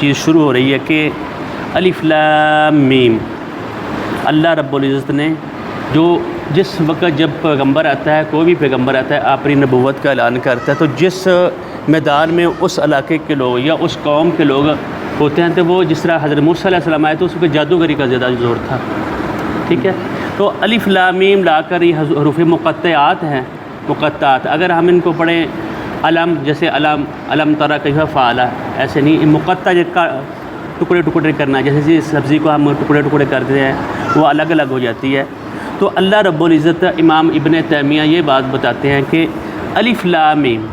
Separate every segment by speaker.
Speaker 1: چیز شروع ہو رہی ہے کہ الف لام میم، اللہ رب العزت نے جس وقت جب پیغمبر آتا ہے، کوئی بھی پیغمبر آتا ہے، اپنی نبوت کا اعلان کرتا ہے، تو جس میدان میں اس علاقے کے لوگ یا اس قوم کے لوگ ہوتے ہیں، تو وہ جس طرح حضرت موسیٰ علیہ السلام آئے تو اس وقت جادوگری کا زیادہ زور تھا، ٹھیک ہے۔ تو الف لام میم لا کر یہ حروف مقطعات ہیں، مقطعات، اگر ہم ان کو پڑھیں علم، جیسے علم تری کیف فعل، ایسے نہیں، مقطع کا ٹکڑے ٹکڑے کرنا، جیسے سبزی کو ہم ٹکڑے ٹکڑے کرتے ہیں وہ الگ الگ ہو جاتی ہے۔ تو اللہ رب العزت، امام ابن تیمیہ یہ بات بتاتے ہیں کہ الف لام میم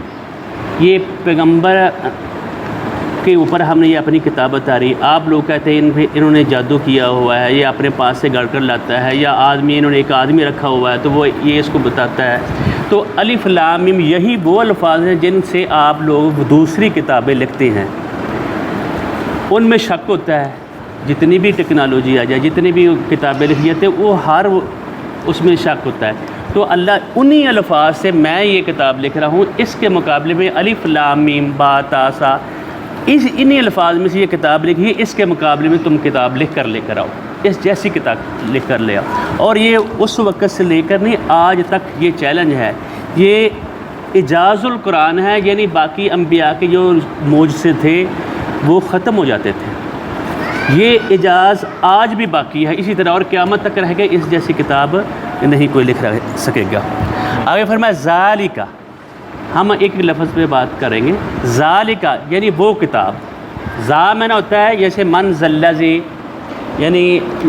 Speaker 1: یہ پیغمبر کے اوپر ہم نے یہ اپنی کتاب اتاری۔ آپ لوگ کہتے ہیں انہوں نے جادو کیا ہوا ہے، یہ اپنے پاس سے گڑھ کر لاتا ہے، یا انہوں نے ایک آدمی رکھا ہوا ہے تو وہ یہ اس کو بتاتا ہے۔ تو الف لام میم یہی وہ الفاظ ہیں جن سے آپ لوگ دوسری کتابیں لکھتے ہیں، ان میں شک ہوتا ہے۔ جتنی بھی ٹیکنالوجی آ جائے، جتنی بھی کتابیں لکھی جاتی ہیں، وہ ہر اس میں شک ہوتا ہے۔ تو اللہ انہی الفاظ سے میں یہ کتاب لکھ رہا ہوں، اس کے مقابلے میں الف لام میم با تا سا، انہی الفاظ میں سے یہ کتاب لکھی ہے، اس کے مقابلے میں تم کتاب لکھ کر لے کر آؤ، اس جیسی کتاب لکھ کر لے آؤ۔ اور یہ اس وقت سے لے کر نہیں، آج تک یہ چیلنج ہے، یہ اعجاز القرآن ہے، یعنی باقی انبیاء کے جو معجزے تھے وہ ختم ہو جاتے تھے، یہ اعجاز آج بھی باقی ہے، اسی طرح اور قیامت تک رہ گئے، اس جیسی کتاب نہیں کوئی لکھ سکے گا۔ آگے فرمایا ذالکا، ہم ایک لفظ پہ بات کریں گے، ذالکا یعنی وہ کتاب، ذا میں نہ ہوتا ہے جیسے من ذلذی، یعنی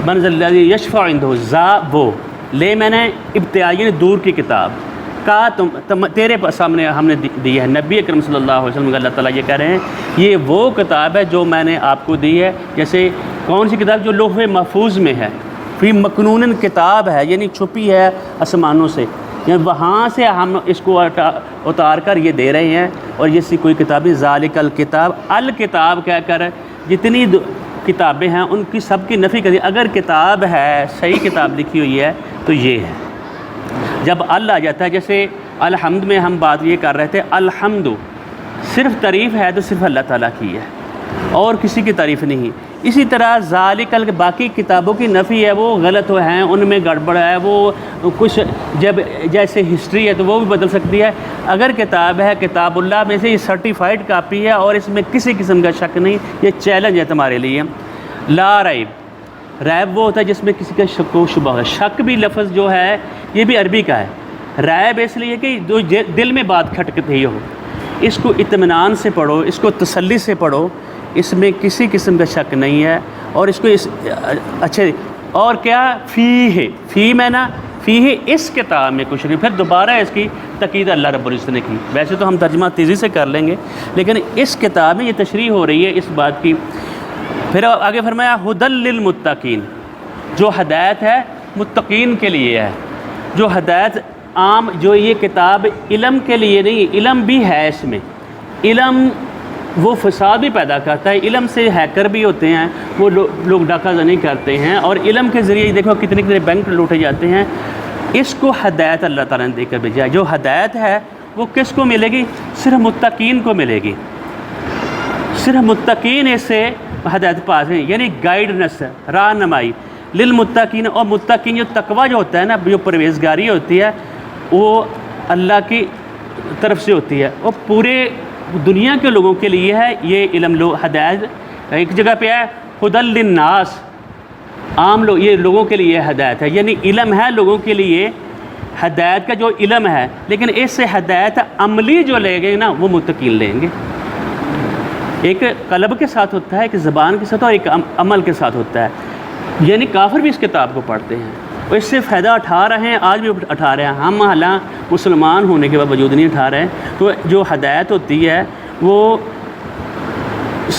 Speaker 1: من ذلذی یشفع عنده، ذا وہ، لے میں نے ابتدائی یعنی دور کی کتاب کا تیرے سامنے ہم نے دی ہے۔ نبی اکرم صلی اللہ علیہ وسلم اللہ تعالیٰ یہ کہہ رہے ہیں یہ وہ کتاب ہے جو میں نے آپ کو دی ہے۔ جیسے کون سی کتاب؟ جو لوح محفوظ میں ہے، فی مکنون کتاب ہے، یعنی چھپی ہے آسمانوں سے، یعنی وہاں سے ہم اس کو اتار کر یہ دے رہے ہیں، اور یہ سی کوئی کتاب نہیں۔ ذالک الکتاب، الکتاب کہہ کر جتنی کتابیں ہیں ان کی سب کی نفی کری، اگر کتاب ہے، صحیح کتاب لکھی ہوئی ہے تو یہ ہے۔ جب اللہ آ جاتا ہے، جیسے الحمد میں ہم بات یہ کر رہے تھے، الحمد صرف تعریف ہے تو صرف اللہ تعالیٰ کی ہے اور کسی کی تعریف نہیں۔ اسی طرح ذالک باقی کتابوں کی نفی ہے، وہ غلط ہیں، ان میں گڑبڑ ہے، وہ کچھ جب جیسے ہسٹری ہے تو وہ بھی بدل سکتی ہے۔ اگر کتاب ہے کتاب اللہ میں سے، یہ سرٹیفائڈ کاپی ہے اور اس میں کسی قسم کا شک نہیں، یہ چیلنج ہے تمہارے لیے۔ لا ریب، ریب وہ ہوتا ہے جس میں کسی کا شک و شبہ ہے، شک بھی لفظ جو ہے یہ بھی عربی کا ہے۔ ریب اس لیے کہ جو دل میں بات کھٹکتی ہو، اس کو اطمینان سے پڑھو، اس کو تسلی سے پڑھو، اس میں کسی قسم کا شک نہیں ہے، اور اس کو اچھے، اور کیا فی میں نا، فی اس کتاب میں کچھ نہیں، پھر دوبارہ اس کی تاکید اللہ رب العزت نے کی۔ ویسے تو ہم ترجمہ تیزی سے کر لیں گے، لیکن اس کتاب میں یہ تشریح ہو رہی ہے اس بات کی۔ پھر آگے فرمایا ھدی للمتقین، جو ہدایت ہے متقین کے لیے ہے، جو ہدایت عام، جو یہ کتاب علم کے لیے نہیں، علم بھی ہے اس میں، علم وہ فساد بھی پیدا کرتا ہے، علم سے ہیکر بھی ہوتے ہیں، وہ لوگ ڈاکہ زنی کرتے ہیں، اور علم کے ذریعے دیکھو کتنے کتنے بینک لوٹے جاتے ہیں۔ اس کو ہدایت اللہ تعالیٰ نے دے کر بھیجا ہے۔ جو ہدایت ہے وہ کس کو ملے گی؟ صرف متقین کو ملے گی، صرف متقین اس سے ہدایت پاس ہیں، یعنی گائیڈنس، رہنمائی للمتقین۔ اور متقین جو تقوی جو ہوتا ہے نا، جو پرہیزگاری ہوتی ہے، وہ اللہ کی طرف سے ہوتی ہے، اور پورے دنیا کے لوگوں کے لیے ہے یہ علم، ہدایت۔ ایک جگہ پہ ہے ھدی للناس، عام لوگ، یہ لوگوں کے لیے ہدایت ہے، یعنی علم ہے لوگوں کے لیے، ہدایت کا جو علم ہے، لیکن اس سے ہدایت عملی جو لے گے نا وہ متقین لیں گے۔ ایک قلب کے ساتھ ہوتا ہے، ایک زبان کے ساتھ، اور ایک عمل کے ساتھ ہوتا ہے، یعنی کافر بھی اس کتاب کو پڑھتے ہیں، اور اس سے فائدہ اٹھا رہے ہیں، آج بھی اٹھا رہے ہیں۔ ہم حالانکہ مسلمان ہونے کے باوجود نہیں اٹھا رہے ہیں۔ تو جو ہدایت ہوتی ہے وہ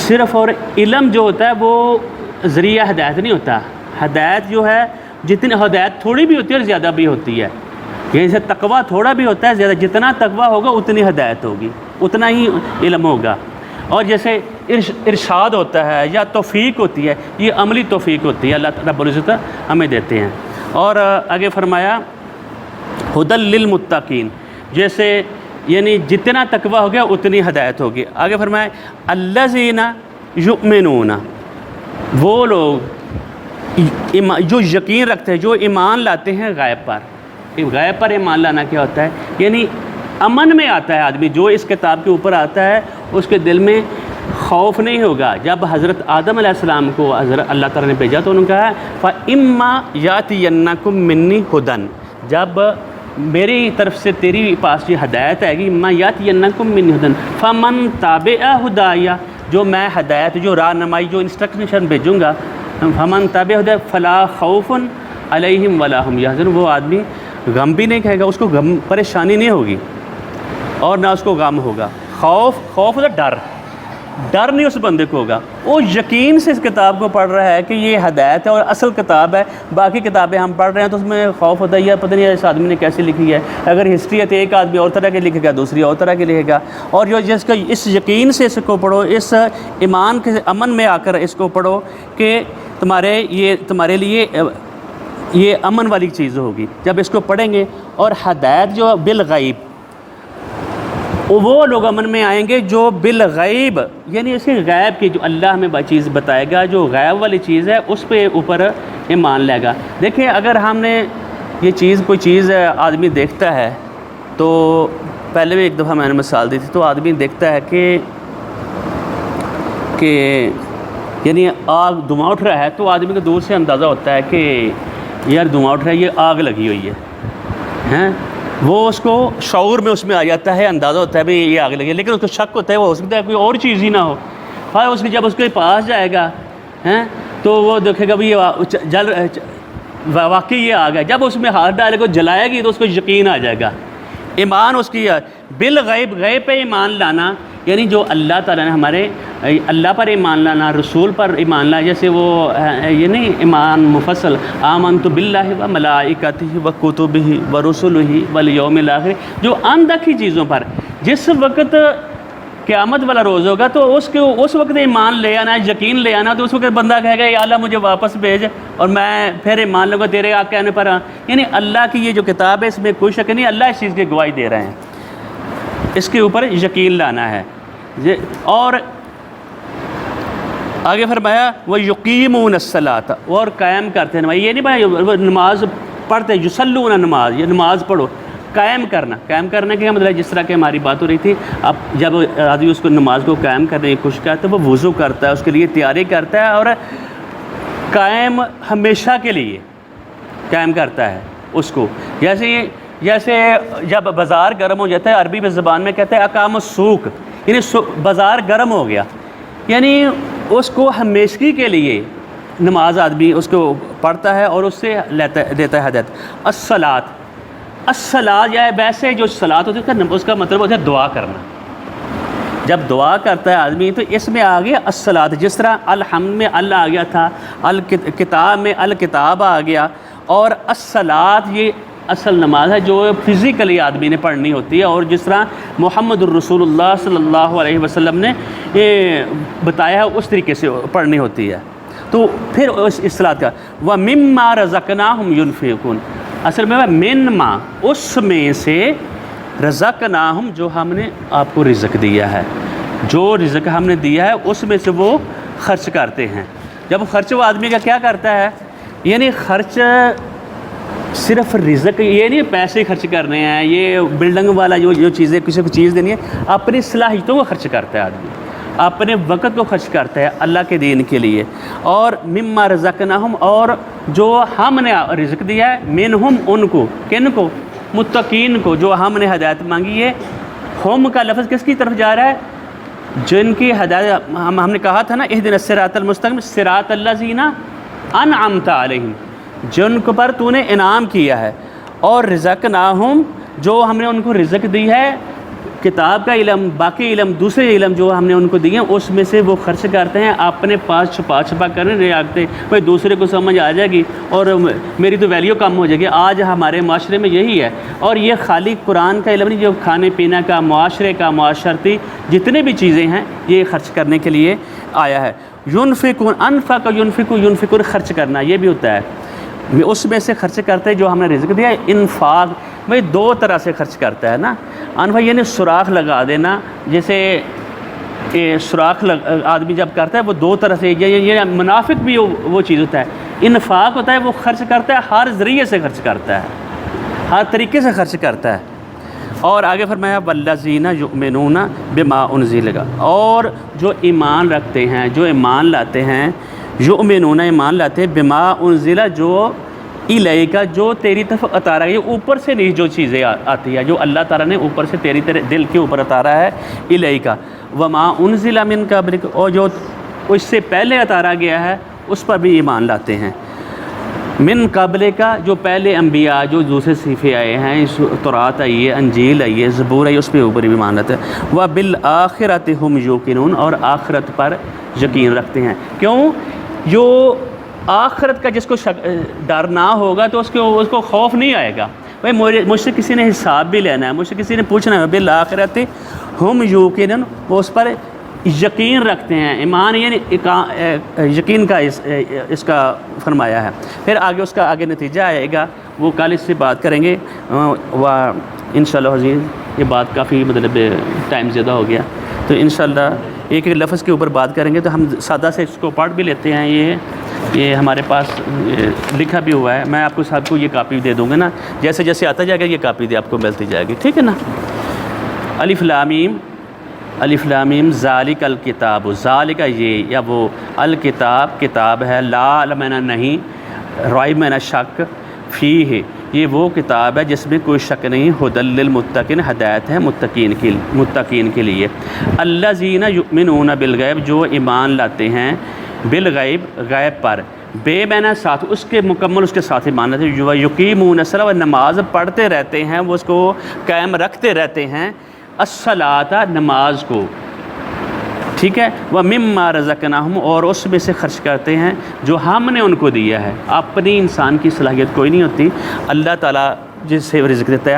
Speaker 1: صرف، اور علم جو ہوتا ہے وہ ذریعہ ہدایت نہیں ہوتا۔ ہدایت جو ہے، جتنی ہدایت تھوڑی بھی ہوتی ہے اور زیادہ بھی ہوتی ہے، جیسے تقویٰ تھوڑا بھی ہوتا ہے زیادہ، جتنا تقویٰ ہوگا اتنی ہدایت ہوگی، اتنا ہی علم ہوگا۔ اور جیسے ارشاد ہوتا ہے یا توفیق ہوتی ہے، یہ عملی توفیق ہوتی ہے، اللہ رب العزت ہمیں دیتے ہیں۔ اور آگے فرمایا ھدی للمتقین، جیسے یعنی جتنا تقویٰ ہو گیا اتنی ہدایت ہوگی۔ آگے فرمایا الذین یؤمنون، وہ لوگ جو یقین رکھتے ہیں، جو ایمان لاتے ہیں غیب پر۔ غیب پر ایمان لانا کیا ہوتا ہے؟ یعنی امن میں آتا ہے آدمی، جو اس کتاب کے اوپر آتا ہے اس کے دل میں خوف نہیں ہوگا۔ جب حضرت آدم علیہ السلام کو حضرت اللہ تعالیٰ نے بھیجا تو انہوں نے کہا فَإِمَّا يَأْتِيَنَّكُم مِّنِّي هُدًى، جب میری طرف سے تیری پاس یہ ہدایت آئے گی، مَا يَأْتِيَنَّكُم مِّنِّي هُدًى فَمَن تَبِعَ هُدَايَ، جو میں ہدایت، جو رہنمائی، جو انسٹرکشن بھیجوں گا، فَمَن تَبِعَ هُدَايَ فَلَا خَوْفٌ عَلَيْهِمْ وَلَا هُمْ يَحْزَنُونَ، وہ آدمی غم بھی نہیں کہے گا، اس کو غم پریشانی نہیں ہوگی اور نہ اس کو غم ہوگا۔ خوف ہوتا ڈر نہیں اس بندے کو ہوگا، وہ یقین سے اس کتاب کو پڑھ رہا ہے کہ یہ ہدایت ہے اور اصل کتاب ہے۔ باقی کتابیں ہم پڑھ رہے ہیں تو اس میں خوف ہوتا ہے، یہ پتہ نہیں اس آدمی نے کیسے لکھی ہے، اگر ہسٹری ہے تو ایک آدمی اور طرح کے لکھے گا، دوسری اور طرح کے لکھے گا، اور جو جس کا اس یقین سے اس کو پڑھو، اس ایمان کے امن میں آ کر اس کو پڑھو کہ تمہارے لیے یہ امن والی چیز ہوگی جب اس کو پڑھیں گے۔ اور ہدایت جو بالغیب، وہ لوگ امن میں آئیں گے جو بالغیب، یعنی اسی غیب کی جو اللہ ہمیں چیز بتائے گا، جو غیب والی چیز ہے اس پہ اوپر ایمان لے گا۔ دیکھیں اگر ہم نے یہ چیز کوئی چیز آدمی دیکھتا ہے تو پہلے بھی ایک دفعہ میں نے مثال دی تھی، تو آدمی دیکھتا ہے کہ یعنی آگ دھواں اٹھ رہا ہے تو آدمی کو دور سے اندازہ ہوتا ہے کہ یار دھواں اٹھ رہا ہے، یہ آگ لگی ہوئی ہے، وہ اس کو شعور میں اس میں آ جاتا ہے، اندازہ ہوتا ہے بھئی یہ آگ لگی ہے، لیکن اس کو شک ہوتا ہے وہ ہو سکتا ہے کوئی اور چیز ہی نہ ہو۔ اس کے جب اس کے پاس جائے گا تو وہ دیکھے گا بھئی واقعی یہ آگ ہے، جب اس میں ہاتھ ڈالے کو جلائے گی تو اس کو یقین آ جائے گا۔ ایمان اس کی بالغیب، غیب پہ ایمان لانا یعنی جو اللہ تعالیٰ نے ہمارے اللہ پر ایمان لانا، رسول پر ایمان لانا، جیسے وہ یہ نہیں ایمان مفصل آمنت باللہ و ملائکتہ و کتبہ و رسلہ والیوم الآخر، جو اندکی چیزوں پر جس وقت قیامت والا روز ہوگا تو اس وقت ایمان لے آنا، یقین لے آنا، تو اس وقت بندہ کہے گا یا اللہ مجھے واپس بھیج اور میں پھر ایمان لوں گا تیرے آ کہنے پر۔ یعنی اللہ کی یہ جو کتاب ہے اس میں کوئی شک نہیں، اللہ اس چیز کی گواہی دے رہے ہیں، اس کے اوپر یقین لانا ہے۔ اور آگے فرمایا وہ یقیمون الصلاۃ، اور قائم کرتے ہیں، یہ نہیں بھائی نماز پڑھتے یصلون، نماز یہ نماز پڑھو، قائم کرنا کیا مطلب ہے؟ جس طرح کہ ہماری بات ہو رہی تھی، اب جب آدمی اس کو نماز کو قائم کرنے کی کوشش کرتا ہے، وہ وضو کرتا ہے، اس کے لیے تیاری کرتا ہے، اور قائم ہمیشہ کے لیے قائم کرتا ہے اس کو۔ جیسے جب بازار گرم ہو جاتا ہے، عربی میں زبان میں کہتے ہیں اقام السوق، یعنی بازار گرم ہو گیا، یعنی اس کو ہمیشگی کے لیے نماز آدمی اس کو پڑھتا ہے اور اس سے دیتا ہے ہدایت۔ الصلاۃ یا ویسے جو صلاۃ ہوتی ہے اس کا مطلب ہوتا ہے دعا کرنا۔ جب دعا کرتا ہے آدمی تو اس میں آ گیا الصلاۃ، جس طرح الحمد میں اللہ آ گیا تھا، الکتاب میں الکتاب آ گیا، اور الصلاۃ یہ اصل نماز ہے جو فزیکلی آدمی نے پڑھنی ہوتی ہے، اور جس طرح محمد الرسول اللہ صلی اللہ علیہ وسلم نے بتایا ہے اس طریقے سے پڑھنی ہوتی ہے۔ تو پھر اس صلاۃ کا وَمِمَّا رَزَقْنَاهُمْ يُنْفِقُونَ، اصل میں من ما، اس میں سے رزقناہم، جو ہم نے آپ کو رزق دیا ہے، جو رزق ہم نے دیا ہے اس میں سے وہ خرچ کرتے ہیں۔ جب خرچ وہ آدمی کا کیا کرتا ہے، یعنی خرچ صرف رزق، یہ نہیں پیسے خرچ کرنے ہیں، یہ بلڈنگ والا جو چیزیں کسی کو چیز دینی ہے، اپنی صلاحیتوں کو خرچ کرتا ہے آدمی، اپنے وقت کو خرچ کرتا ہے اللہ کے دین کے لیے۔ اور مما رزقناہم، اور جو ہم نے رزق دیا ہے، منہم، ان کو، کن کو؟ متقین کو، جو ہم نے ہدایت مانگی ہے۔ ہم کا لفظ کس کی طرف جا رہا ہے؟ جن کی ہدایت ہم نے کہا تھا نا، اہدنا الصراط المستقیم، صراط الذین انعمت علیہم، جن کو پر تو نے انعام کیا ہے۔ اور رزقناہم، جو ہم نے ان کو رزق دی ہے، کتاب کا علم، باقی علم، دوسرے علم جو ہم نے ان کو دیے ہیں، اس میں سے وہ خرچ کرتے ہیں، اپنے پاس چھپا کرنے نہیں رکھتے، بھائی دوسرے کو سمجھ آ جائے گی اور میری تو ویلیو کم ہو جائے گی۔ آج ہمارے معاشرے میں یہی ہے، اور یہ خالی قرآن کا علم نہیں، جو کھانے پینے کا، معاشرے کا، معاشرتی جتنے بھی چیزیں ہیں، یہ خرچ کرنے کے لیے آیا ہے۔ ينفقون، انفق ينفقون، خرچ کرنا یہ بھی ہوتا ہے، اس میں سے خرچ کرتے جو ہم نے رزق دیا ہے۔ انفاق بھائی دو طرح سے خرچ کرتا ہے نا، انفاق یعنی سوراخ لگا دینا، جیسے سوراخ آدمی جب کرتا ہے وہ دو طرح سے، یہ منافق بھی وہ چیز ہوتا ہے، انفاق ہوتا ہے، وہ خرچ کرتا ہے، ہر ذریعے سے خرچ کرتا ہے، ہر طریقے سے خرچ کرتا ہے۔ اور آگے فرمایا والذین یؤمنون بما انزل، اور جو ایمان رکھتے ہیں، جو ایمان لاتے ہیں، یؤمنون ایمان لاتے ہیں، بما انزل جو الیک، جو تیری طرف اتارا گیا، اوپر سے نہیں جو چیزیں آتی ہے، جو اللہ تعالیٰ نے اوپر سے تیرے دل کے اوپر اتارا ہے، الیک وما انزل من قبلک، اور جو اس سے پہلے اتارا گیا ہے اس پر بھی ایمان لاتے ہیں، من قبل کا جو پہلے انبیاء جو دوسرے صحیفے آئے ہیں، تورات آئی ہے، انجیل آئی ہے، زبور آئی ہے، اس پہ اوپر بھی ایمان لاتے ہیں، وبالآخرۃ ہم یوقنون، اور آخرت پر یقین رکھتے ہیں۔ کیوں؟ جو آخرت کا جس کو ڈر نہ ہوگا تو اس کو خوف نہیں آئے گا۔ بھائی مجھ سے کسی نے حساب بھی لینا ہے، مجھ سے کسی نے پوچھنا ہے، بالآخرۃ ہم یوقنون، وہ اس پر یقین رکھتے ہیں۔ ایمان یعنی یقین کا اس کا فرمایا ہے۔ پھر آگے اس کا آگے نتیجہ آئے گا، وہ کل اس سے بات کریں گے، انشاءاللہ عزیز۔ یہ بات کافی مطلب ٹائم زیادہ ہو گیا، تو انشاءاللہ ایک ایک لفظ کے اوپر بات کریں گے، تو ہم سادہ سے اس کو پڑھ بھی لیتے ہیں۔ یہ ہمارے پاس لکھا بھی ہوا ہے، میں آپ کو سب کو یہ کاپی دے دوں گا نا، جیسے جیسے آتا جائے گا یہ کاپی آپ کو ملتی جائے گی، ٹھیک ہے نا۔ الف لام میم، الف لام میم ذالک الکتاب، ذالک یہ یا وہ، الکتاب کتاب ہے، لا میں نہیں، ریب میں شک، فیہ یہ وہ کتاب ہے جس میں کوئی شک نہیں، ھدی للمتقین ہدایت ہے متقین کے لیے، الذین یؤمنون بالغیب جو ایمان لاتے ہیں، بالغیب غیب پر، بے بینا ساتھ اس کے مکمل اس کے ساتھ ایمان لاتے ہیں، جو یقیمون الصلاۃ، نماز پڑھتے رہتے ہیں، وہ اس کو قائم رکھتے رہتے ہیں، الصلاۃ نماز کو، ٹھیک ہے، وَمِمَّا رَزَقْنَاهُمْ اور اس میں سے خرچ کرتے ہیں جو ہم نے ان کو دیا ہے۔ اپنی انسان کی صلاحیت کوئی نہیں ہوتی، اللہ تعالیٰ جس سے رزق دیتا ہے،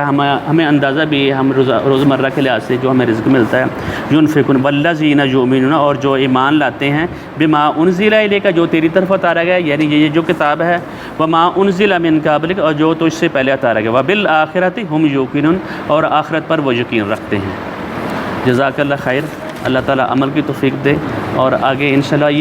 Speaker 1: ہمیں اندازہ بھی ہے، ہم روزمرہ کے لحاظ سے جو ہمیں رزق ملتا ہے، يُنْفِقُونَ وَالَّذِينَ يُؤْمِنُونَ اور جو ایمان لاتے ہیں، بِمَا أُنزِلَ إِلَيْكَ جو تیری طرف اتارا گیا، یعنی یہ جو کتاب ہے، وَمَا أُنزِلَ مِن قَبْلِكَ اور جو تجھ سے پہلے اتارا گیا، وَبِالْآخِرَةِ هُمْ يُوقِنُونَ اور آخرت پر وہ یقین رکھتے ہیں۔ جزاک اللہ خیر، اللہ تعالیٰ عمل کی توفیق دے، اور آگے انشاءاللہ یہ